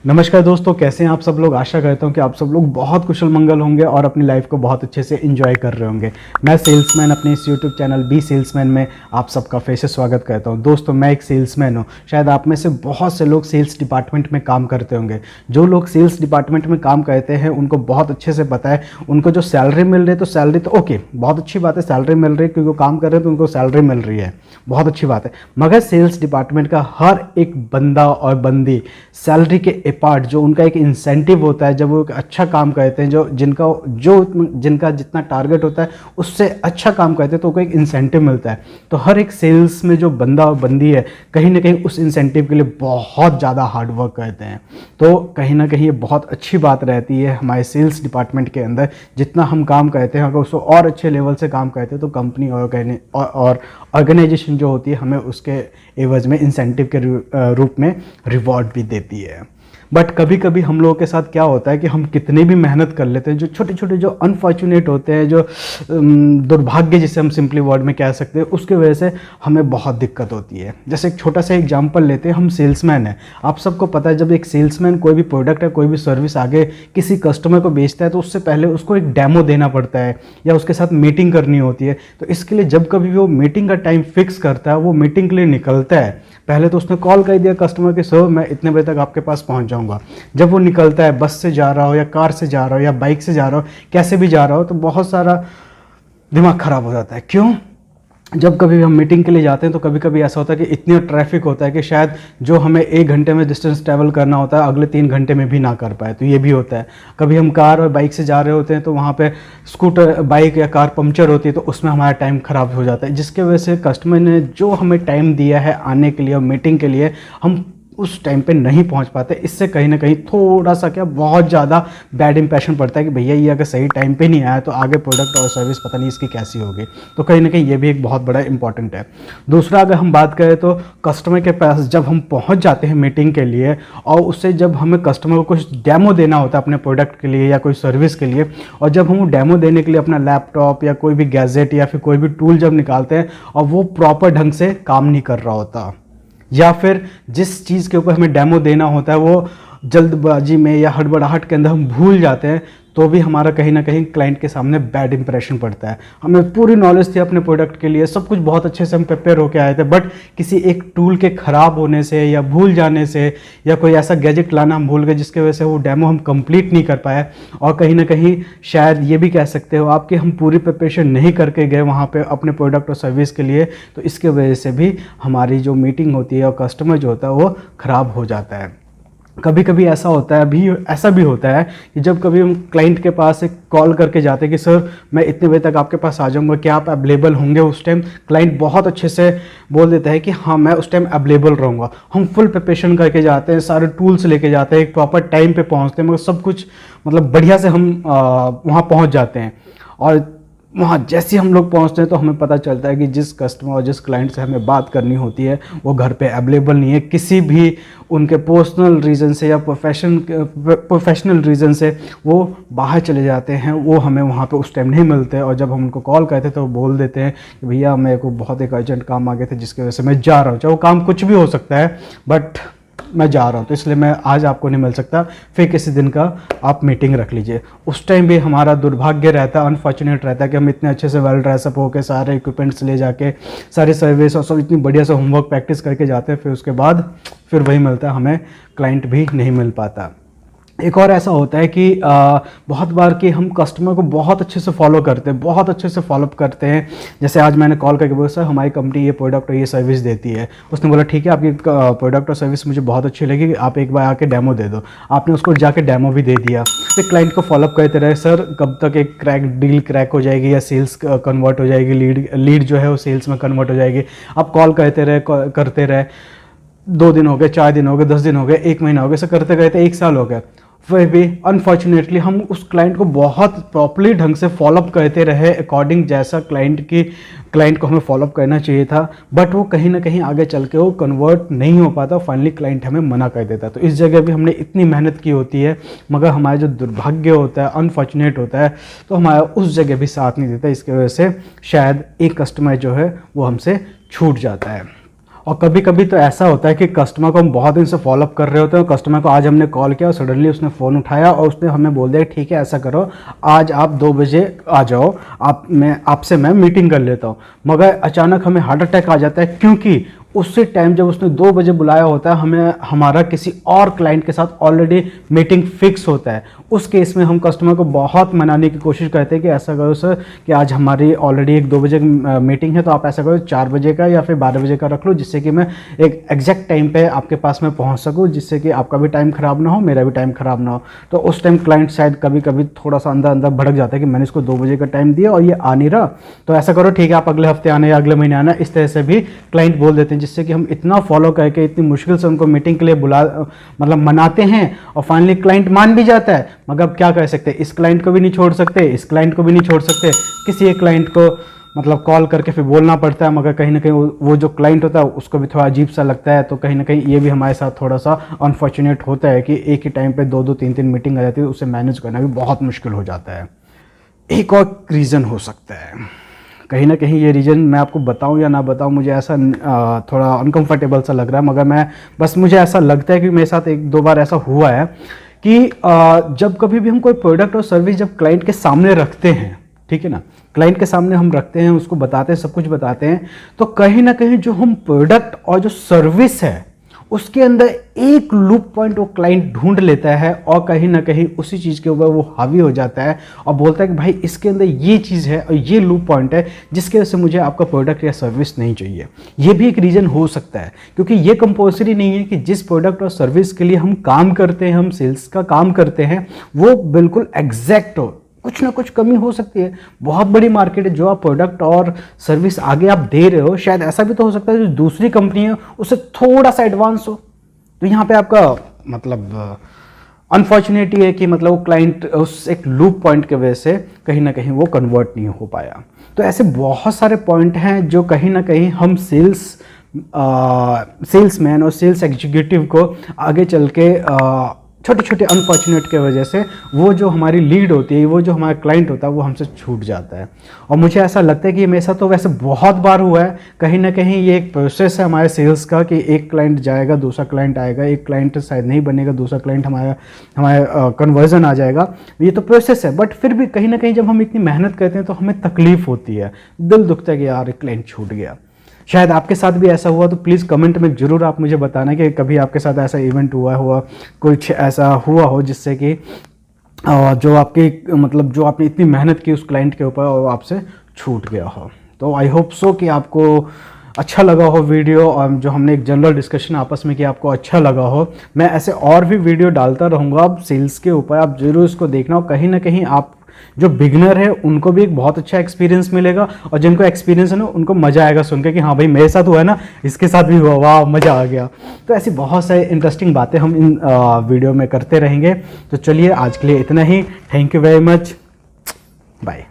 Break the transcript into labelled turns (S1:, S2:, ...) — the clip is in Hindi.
S1: नमस्कार दोस्तों, कैसे हैं आप सब लोग। आशा करता हूं कि आप सब लोग बहुत कुशल मंगल होंगे और अपनी लाइफ को बहुत अच्छे से एंजॉय कर रहे होंगे। मैं सेल्समैन अपने इस यूट्यूब चैनल बी सेल्समैन में आप सबका फिर से स्वागत करता हूं। दोस्तों, मैं एक सेल्समैन हूं। शायद आप में से बहुत से लोग सेल्स डिपार्टमेंट में काम करते होंगे। जो लोग सेल्स डिपार्टमेंट में काम करते हैं उनको बहुत अच्छे से पता है, उनको जो सैलरी मिल रही है तो सैलरी तो ओके, बहुत अच्छी बात है, सैलरी मिल रही है क्योंकि वो काम कर रहे हैं तो उनको सैलरी मिल रही है, बहुत अच्छी बात है। मगर सेल्स डिपार्टमेंट का हर एक बंदा और बंदी सैलरी के पार्ट जो उनका एक इंसेंटिव होता है, जब वो एक अच्छा काम करते हैं, जिनका जितना टारगेट होता है उससे अच्छा काम करते हैं तो उनको एक इंसेंटिव मिलता है। तो हर एक सेल्स में जो बंदा और बंदी है कहीं ना कहीं उस इंसेंटिव के लिए बहुत ज़्यादा हार्ड वर्क करते हैं। तो कहीं ना कहीं ये बहुत अच्छी बात रहती है हमारे सेल्स डिपार्टमेंट के अंदर। जितना हम काम करते हैं अगर उसको और अच्छे लेवल से काम करते हैं तो कंपनी और ऑर्गेनाइजेशन जो होती है हमें उसके एवज में इंसेंटिव के रूप में रिवॉर्ड भी देती है। बट कभी कभी हम लोगों के साथ क्या होता है कि हम कितनी भी मेहनत कर लेते हैं, जो छोटे छोटे जो अनफॉर्चुनेट होते हैं, जो दुर्भाग्य जिसे हम सिंपली वर्ड में कह सकते हैं, उसके वजह से हमें बहुत दिक्कत होती है। जैसे एक छोटा सा एग्जांपल लेते हैं, हम सेल्समैन हैं। आप सबको पता है जब एक सेल्समैन कोई भी प्रोडक्ट है, कोई भी सर्विस आगे किसी कस्टमर को बेचता है तो उससे पहले उसको एक डेमो देना पड़ता है या उसके साथ मीटिंग करनी होती है। तो इसके लिए जब कभी वो मीटिंग का टाइम फिक्स करता है, वो मीटिंग के लिए निकलता है, पहले तो उसने कॉल कर दिया कस्टमर के, सर मैं इतने बजे तक आपके पास पहुंच जाऊंगा। जब वो निकलता है, बस से जा रहा हो या कार से जा रहा हो या बाइक से जा रहा हो, कैसे भी जा रहा हो, तो बहुत सारा दिमाग खराब हो जाता है। क्यों? जब कभी हम मीटिंग के लिए जाते हैं तो कभी कभी ऐसा होता है कि इतना ट्रैफिक होता है कि शायद जो हमें 1 घंटे में डिस्टेंस ट्रैवल करना होता है अगले 3 घंटे में भी ना कर पाए। तो ये भी होता है। कभी हम कार और बाइक से जा रहे होते हैं तो वहाँ पे स्कूटर, बाइक या कार पंक्चर होती है तो उसमें हमारा टाइम ख़राब हो जाता है, जिसके वजह से कस्टमर ने जो हमें टाइम दिया है आने के लिए और मीटिंग के लिए, हम उस टाइम पे नहीं पहुंच पाते। इससे कहीं ना कहीं थोड़ा सा क्या बहुत ज़्यादा बैड इंप्रेशन पड़ता है कि भैया ये अगर सही टाइम पे नहीं आया तो आगे प्रोडक्ट और सर्विस पता नहीं इसकी कैसी होगी। तो कहीं ना कहीं ये भी एक बहुत बड़ा इंपॉर्टेंट है। दूसरा, अगर हम बात करें तो कस्टमर के पास जब हम पहुंच जाते हैं मीटिंग के लिए और उससे जब हमें कस्टमर को कुछ डेमो देना होता है अपने प्रोडक्ट के लिए या कोई सर्विस के लिए, और जब हम डेमो देने के लिए अपना लैपटॉप या कोई भी गैजेट या फिर कोई भी टूल जब निकालते हैं और वो प्रॉपर ढंग से काम नहीं कर रहा होता, या फिर जिस चीज़ के ऊपर हमें डेमो देना होता है वो जल्दबाजी में या हड़बड़ाहट के अंदर हम भूल जाते हैं, तो भी हमारा कहीं ना कहीं क्लाइंट के सामने बैड इंप्रेशन पड़ता है। हमें पूरी नॉलेज थी अपने प्रोडक्ट के लिए, सब कुछ बहुत अच्छे से हम प्रिपेयर होकर आए थे, बट किसी एक टूल के ख़राब होने से या भूल जाने से या कोई ऐसा गैजेट लाना हम भूल गए जिसकी वजह से वो डेमो हम कंप्लीट नहीं कर पाए। और कहीं ना कहीं शायद ये भी कह सकते हो आप कि हम पूरी प्रिपरेशन नहीं करके गए वहाँ पर अपने प्रोडक्ट और सर्विस के लिए, तो इसके वजह से भी हमारी जो मीटिंग होती है और कस्टमर जो होता है वो ख़राब हो जाता है। कभी कभी ऐसा होता है, ऐसा भी होता है कि जब कभी हम क्लाइंट के पास एक कॉल करके जाते हैं कि सर मैं इतने बजे तक आपके पास आ जाऊंगा, क्या आप अवेलेबल होंगे? उस टाइम क्लाइंट बहुत अच्छे से बोल देता है कि हाँ मैं उस टाइम अवेलेबल रहूँगा। हम फुल प्रिपरेशन करके जाते हैं, सारे टूल्स लेके जाते हैं, एक प्रॉपर टाइम पे पहुँचते हैं, मगर सब कुछ मतलब बढ़िया से हम वहाँ पहुँच जाते हैं। और वहाँ जैसे हम लोग पहुँचते हैं तो हमें पता चलता है कि जिस कस्टमर और जिस क्लाइंट से हमें बात करनी होती है वो घर पे अवेलेबल नहीं है, किसी भी उनके पर्सनल रीज़न से या प्रोफेशनल रीज़न से वो बाहर चले जाते हैं, वो हमें वहाँ पे उस टाइम नहीं मिलते। और जब हम उनको कॉल करते हैं तो वो बोल देते हैं कि भैया मेरे को बहुत एक अर्जेंट काम आ गए थे जिसकी वजह से मैं जा रहा हूँ। चाहे वो काम कुछ भी हो सकता है, बट मैं जा रहा हूँ तो इसलिए मैं आज आपको नहीं मिल सकता, फिर किसी दिन का आप मीटिंग रख लीजिए। उस टाइम भी हमारा दुर्भाग्य रहता है, अनफॉर्चुनेट रहता है कि हम इतने अच्छे से वेल ड्रेसअप होकर सारे इक्विपमेंट्स ले जाके सारी सर्विस और सब इतनी बढ़िया से होमवर्क प्रैक्टिस करके जाते हैं, फिर उसके बाद फिर वही मिलता है, हमें क्लाइंट भी नहीं मिल पाता। एक और ऐसा होता है कि बहुत बार कि हम कस्टमर को बहुत अच्छे से फॉलो करते हैं, बहुत अच्छे से फॉलोअप करते हैं। जैसे आज मैंने कॉल करके बोला सर हमारी कंपनी ये प्रोडक्ट और ये सर्विस देती है। उसने बोला ठीक है आपकी प्रोडक्ट और सर्विस मुझे बहुत अच्छी लगी, आप एक बार आके डेमो दे दो। आपने उसको जाके डेमो भी दे दिया। फिर क्लाइंट को फॉलोअप करते रहे, सर कब तक एक डील क्रैक हो जाएगी या सेल्स कन्वर्ट हो जाएगी, लीड जो है वो सेल्स में कन्वर्ट हो जाएगी। आप कॉल करते रहे 2 दिन हो गए, 4 दिन हो गए, 10 दिन हो गए, 1 महीना हो गया, ऐसा करते करते 1 साल हो गया। वह भी अनफॉर्चुनेटली हम उस क्लाइंट को बहुत प्रॉपरली ढंग से फॉलोअप करते रहे अकॉर्डिंग जैसा क्लाइंट को हमें फॉलोअप करना चाहिए था, बट वो कहीं ना कहीं आगे चल के वो कन्वर्ट नहीं हो पाता, फाइनली क्लाइंट हमें मना कर देता। तो इस जगह भी हमने इतनी मेहनत की होती है, मगर हमारा जो दुर्भाग्य होता है, अनफॉर्चुनेट होता है, तो हमारा उस जगह भी साथ नहीं देता। इसकी वजह से शायद एक कस्टमर जो है वो हमसे छूट जाता है। और कभी कभी तो ऐसा होता है कि कस्टमर को हम बहुत दिन से फॉलोअप कर रहे होते हैं, कस्टमर को आज हमने कॉल किया और सडनली उसने फ़ोन उठाया और उसने हमें बोल दिया ठीक है ऐसा करो, आज आप 2 बजे आ जाओ, आपसे मैं मीटिंग कर लेता हूँ। मगर अचानक हमें हार्ट अटैक आ जाता है, क्योंकि उसी टाइम जब उसने 2 बजे बुलाया होता है, हमें हमारा किसी और क्लाइंट के साथ ऑलरेडी मीटिंग फिक्स होता है। उस केस में हम कस्टमर को बहुत मनाने की कोशिश करते हैं कि ऐसा करो सर कि आज हमारी ऑलरेडी एक 2 बजे मीटिंग है, तो आप ऐसा करो 4 बजे का या फिर 12 बजे का रख लो, जिससे कि मैं एक एग्जैक्ट टाइम पे आपके पास में पहुंच सकूं, जिससे कि आपका भी टाइम ख़राब ना हो, मेरा भी टाइम ख़राब ना हो। तो उस टाइम क्लाइंट शायद कभी कभी थोड़ा सा अंदर अंदर भड़क जाता है कि मैंने इसको 2 बजे का टाइम दिया और ये आ नहीं रहा, तो ऐसा करो ठीक है आप अगले हफ्ते आना या अगले महीने आना, इस तरह से भी क्लाइंट बोल देते हैं, जिससे कि हम इतना फॉलो करके इतनी मुश्किल से उनको मीटिंग के लिए मनाते हैं और फाइनली क्लाइंट मान भी जाता है। मगर अब क्या कर सकते हैं, इस क्लाइंट को भी नहीं छोड़ सकते, इस क्लाइंट को भी नहीं छोड़ सकते, किसी एक क्लाइंट को कॉल करके फिर बोलना पड़ता है। मगर कहीं ना कहीं वो जो क्लाइंट होता है उसको भी थोड़ा अजीब सा लगता है, तो कहीं ना कहीं ये भी हमारे साथ थोड़ा सा अनफॉर्चुनेट होता है कि एक ही टाइम पे 2-2 3-3 मीटिंग आ जाती है, उसे मैनेज करना भी बहुत मुश्किल हो जाता है। एक और रीज़न हो सकता है, कहीं ना कहीं ये रीज़न मैं आपको बताऊं या ना बताऊं, मुझे ऐसा थोड़ा अनकंफर्टेबल सा लग रहा है, मगर मुझे ऐसा लगता है कि मेरे साथ 1-2 बार ऐसा हुआ है कि जब कभी भी हम कोई प्रोडक्ट और सर्विस जब क्लाइंट के सामने रखते हैं, ठीक है ना, क्लाइंट के सामने हम रखते हैं, उसको बताते हैं, सब कुछ बताते हैं, तो कहीं ना कहीं जो हम प्रोडक्ट और जो सर्विस है उसके अंदर एक लूप पॉइंट वो क्लाइंट ढूंढ लेता है और कहीं ना कहीं उसी चीज़ के ऊपर वो हावी हो जाता है और बोलता है कि भाई इसके अंदर ये चीज़ है और ये लूप पॉइंट है जिसके वजह से मुझे आपका प्रोडक्ट या सर्विस नहीं चाहिए। ये भी एक रीज़न हो सकता है, क्योंकि ये कंपल्सरी नहीं है कि जिस प्रोडक्ट और सर्विस के लिए हम काम करते हैं, हम सेल्स का काम करते हैं, वो बिल्कुल एग्जैक्ट हो। कुछ ना कुछ कमी हो सकती है। बहुत बड़ी मार्केट है, जो आप प्रोडक्ट और सर्विस आगे आप दे रहे हो, शायद ऐसा भी तो हो सकता है जो दूसरी कंपनी है उससे थोड़ा सा एडवांस हो। तो यहाँ पे आपका अनफॉर्चुनेट है कि वो क्लाइंट उस एक लूप पॉइंट की वजह से कहीं ना कहीं वो कन्वर्ट नहीं हो पाया। तो ऐसे बहुत सारे पॉइंट हैं जो कहीं ना कहीं हम सेल्समैन और सेल्स एग्जीक्यूटिव को आगे चल के छोटे छोटे अनफॉर्चुनेट के वजह से वो जो हमारी लीड होती है, वो जो हमारा क्लाइंट होता है, वो हमसे छूट जाता है। और मुझे ऐसा लगता है कि मेरे साथ तो वैसे बहुत बार हुआ है। कहीं ना कहीं ये एक प्रोसेस है हमारे सेल्स का कि एक क्लाइंट जाएगा, दूसरा क्लाइंट आएगा, एक क्लाइंट शायद नहीं बनेगा, दूसरा क्लाइंट हमारा कन्वर्जन आ जाएगा। ये तो प्रोसेस है, बट फिर भी कहीं ना कहीं जब हम इतनी मेहनत करते हैं तो हमें तकलीफ होती है, दिल दुखता है कि यार एक क्लाइंट छूट गया। शायद आपके साथ भी ऐसा हुआ, तो प्लीज़ कमेंट में ज़रूर आप मुझे बताना कि कभी आपके साथ ऐसा इवेंट हुआ कुछ ऐसा हुआ हो जिससे कि जो आपने इतनी मेहनत की उस क्लाइंट के ऊपर और आपसे छूट गया हो। तो आई होप सो कि आपको अच्छा लगा हो वीडियो, और जो हमने एक जनरल डिस्कशन आपस में किया आपको अच्छा लगा हो। मैं ऐसे और भी वीडियो डालता रहूँगा अब सेल्स के ऊपर, आप ज़रूर इसको देखना। और कहीं ना कहीं आप जो बिगनर है उनको भी एक बहुत अच्छा एक्सपीरियंस मिलेगा, और जिनको एक्सपीरियंस है ना उनको मज़ा आएगा सुन के कि हाँ भाई मेरे साथ हुआ है ना, इसके साथ भी हुआ, वाह मज़ा आ गया। तो ऐसी बहुत सारी इंटरेस्टिंग बातें हम इन वीडियो में करते रहेंगे। तो चलिए आज के लिए इतना ही। Thank you very much, bye.